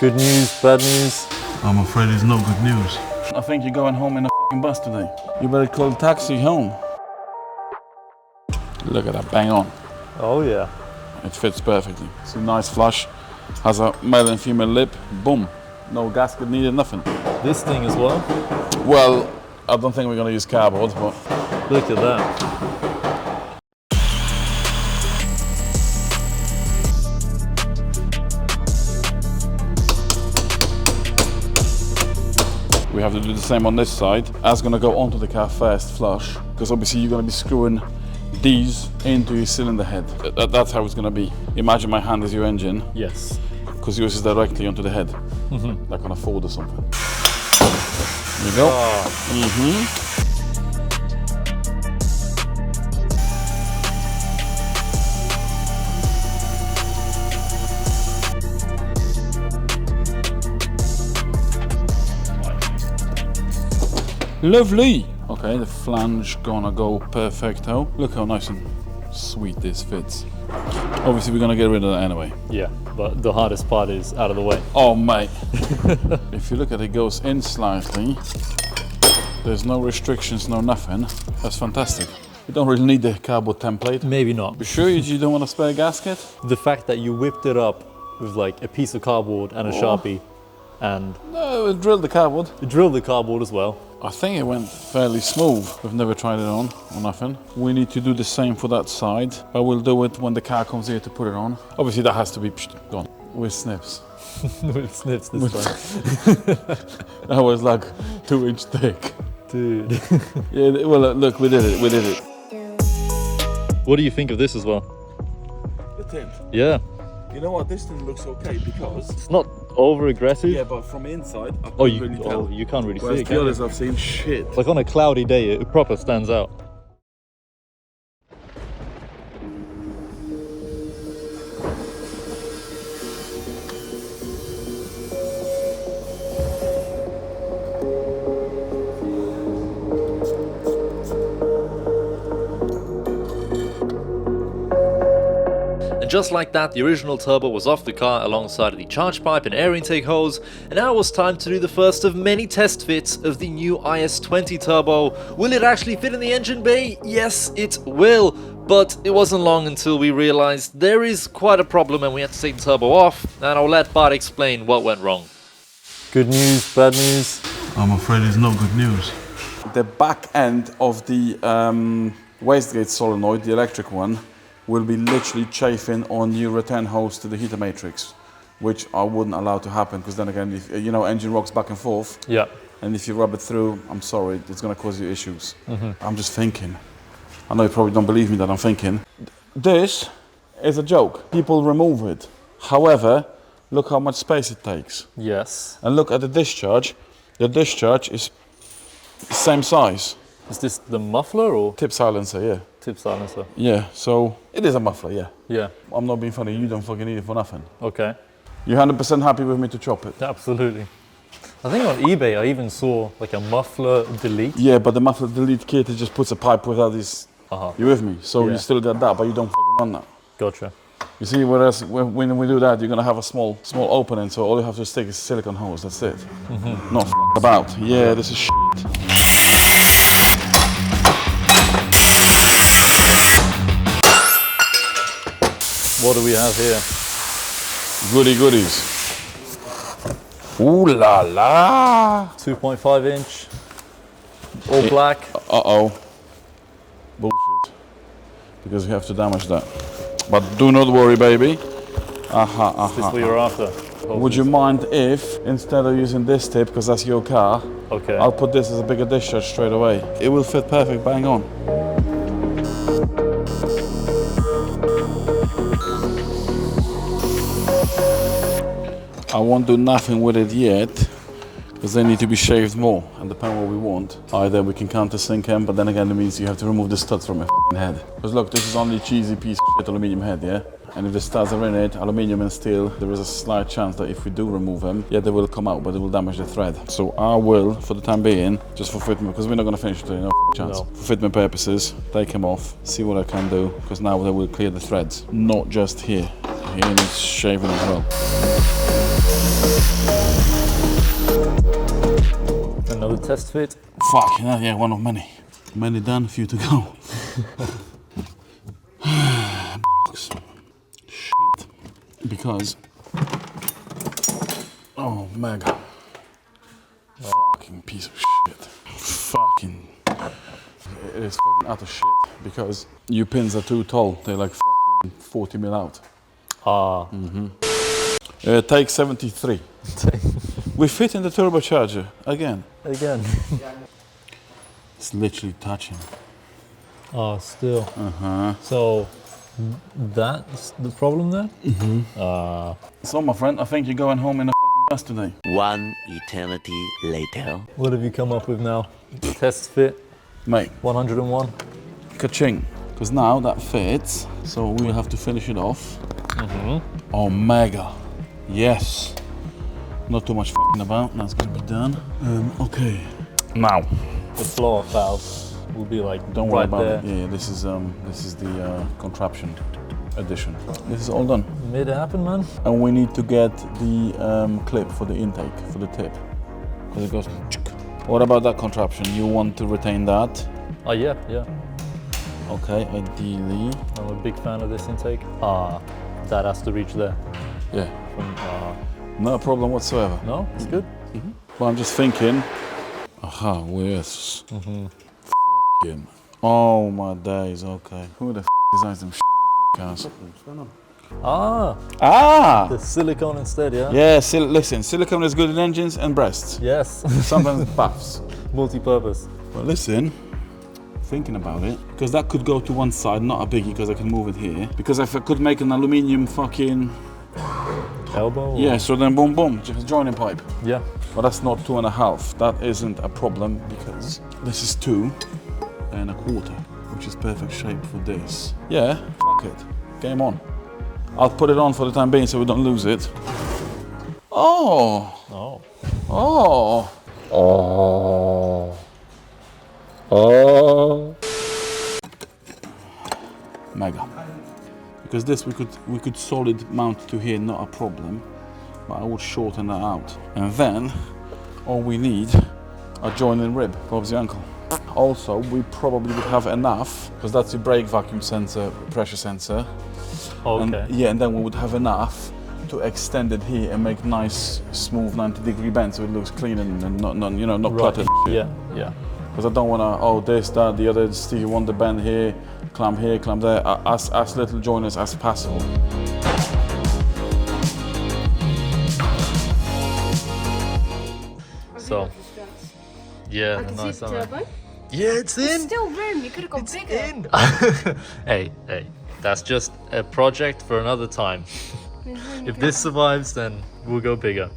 Good news, bad news? I'm afraid it's no good news. I think you're going home in a fucking bus today. You better call a taxi home. Look at that, bang on. Oh yeah. It fits perfectly. It's a nice flush. Has a male and female lip. Boom. No gasket needed, nothing. This thing as well? Well, I don't think we're gonna use cardboard, but... Look at that. We have to do the same on this side. That's gonna go onto the car first, flush, because obviously you're gonna be screwing these into your cylinder head. That's how it's gonna be. Imagine my hand is your engine. Yes. Because yours is directly onto the head. Like on a Ford or something. There you go. Lovely. Okay, the flange gonna go perfecto. Look how nice and sweet this fits. Obviously we're gonna get rid of that anyway. Yeah, but the hardest part is out of the way. Oh mate. If you look at it, it goes in slightly. There's no restrictions, no nothing. That's fantastic. You don't really need the cardboard template. Maybe not. You sure you don't want a spare gasket? The fact that you whipped it up with like a piece of cardboard and a Sharpie and... No, we drilled the cardboard. You drilled the cardboard as well. I think it went fairly smooth. We've never tried it on or nothing. We need to do the same for that side, but we'll do it when the car comes here to put it on. Obviously that has to be gone with snips. With snips this time. That was like 2-inch thick. Dude. Yeah, well look, we did it. What do you think of this as well? The tint. Yeah. You know what, this thing looks okay because... It's not over aggressive. Yeah, but from the inside, I can't really tell. You can't really see Whereas it. the others I've seen, shit. Like on a cloudy day, it proper stands out. And just like that, the original turbo was off the car alongside of the charge pipe and air intake hose, and now it was time to do the first of many test fits of the new IS20 turbo. Will it actually fit in the engine bay? Yes, it will, but it wasn't long until we realized there is quite a problem and we had to take the turbo off, and I'll let Bart explain what went wrong. Good news, bad news? I'm afraid it's no good news. The back end of the wastegate solenoid, the electric one, will be literally chafing on your return hose to the heater matrix, which I wouldn't allow to happen, because then again, if, you know, engine rocks back and forth. Yeah. And if you rub it through, I'm sorry, it's going to cause you issues. I'm just thinking. I know you probably don't believe me that I'm thinking. This is a joke. People remove it. However, look how much space it takes. Yes. And look at the discharge. The discharge is the same size. Is this the muffler or? Tip silencer, yeah. Tip silencer. Yeah, so it is a muffler, yeah. Yeah. I'm not being funny, you don't fucking need it for nothing. Okay. You're 100% happy with me to chop it? Absolutely. I think on eBay I even saw like a muffler delete. Yeah, but the muffler delete kit, it just puts a pipe without this. You with me? So Yeah. you still got that, but you don't fucking want that. Gotcha. You see, whereas when we do that, you're gonna have a small opening, so all you have to stick is a silicone hose, that's it. Not about. Yeah, this is shit. What do we have here? Goody goodies. Ooh la la. 2.5 inch. All black. Uh-oh. Bullshit. Because we have to damage that. But do not worry, baby. Is this what you're after? Would you mind if, instead of using this tip, because that's your car, Okay. I'll put this as a bigger discharge straight away. It will fit perfect, bang on. I won't do nothing with it yet, because they need to be shaved more, and depending on what we want. Either we can countersink them, but then again it means you have to remove the studs from your head. Because look, this is only a cheesy piece of shit aluminium head, yeah? And if the studs are in it, aluminium and steel, there is a slight chance that if we do remove them, yeah, they will come out, but it will damage the thread. So I will, for the time being, just for fitment, because we're not going to finish today, no chance. No. For fitment purposes, take them off, see what I can do, because now they will clear the threads. Not just here. Here needs shaving as well. test fit. Fuck, yeah, one of many. Many done, few to go. Bollocks. Shit. Because... Oh, mega. Fucking piece of shit. Fucking... It is fucking utter shit. Because your pins are too tall. They're like fucking 40 mil out. Ah. Take 73. We fit in the turbocharger again. Again. It's literally touching. Oh, still. So that's the problem there? So, my friend, I think you're going home in a fucking bus today. One eternity later. What have you come up with now? Test fit Mate, 101. ka-ching. Because now that fits, so we'll have to finish it off. Oh, mega. Yes. Not too much fucking about, that's gonna be done. Okay. Now. The floor valve will be like Don't worry right about there. it. Yeah, this is the contraption edition. This is all done. Made it happen, man. And we need to get the clip for the intake, for the tip. Because it goes... What about that contraption? You want to retain that? Oh yeah. Okay, ideally. I'm a big fan of this intake. That has to reach there. Yeah. No problem whatsoever. No, it's good. But I'm just thinking... Aha, yes. Fucking... Oh my days, okay. Who the designs them cars? The silicone instead, yeah? Yeah, listen, silicone is good in engines and breasts. Yes. Sometimes buffs. Multi-purpose. But listen, thinking about it, because that could go to one side, not a biggie, because I can move it here. Because if I could make an aluminium fucking... Elbow? Yeah, so then boom, boom, just joining pipe. Yeah. But that's not 2.5. That isn't a problem because this is 2.25, which is perfect shape for this. Yeah, fuck it. Game on. I'll put it on for the time being so we don't lose it. Oh! Oh. Oh! Mega. Because this we could solid mount to here, not a problem. But I would shorten that out. And then all we need a joining rib, Bob's your uncle. Also, we probably would have enough, because that's your brake vacuum sensor, pressure sensor. Okay. And then we would have enough to extend it here and make nice, smooth 90-degree bend so it looks clean and not not cluttered. Yeah. Because I don't want to, this, that, the other, Stevie Wonder bend here, clamp there, as little joiners as possible. So, yeah, I can nice. see the turbo. Yeah, it's in. Still room, you could have gone bigger. In. Hey, that's just a project for another time. If this survives, then we'll go bigger.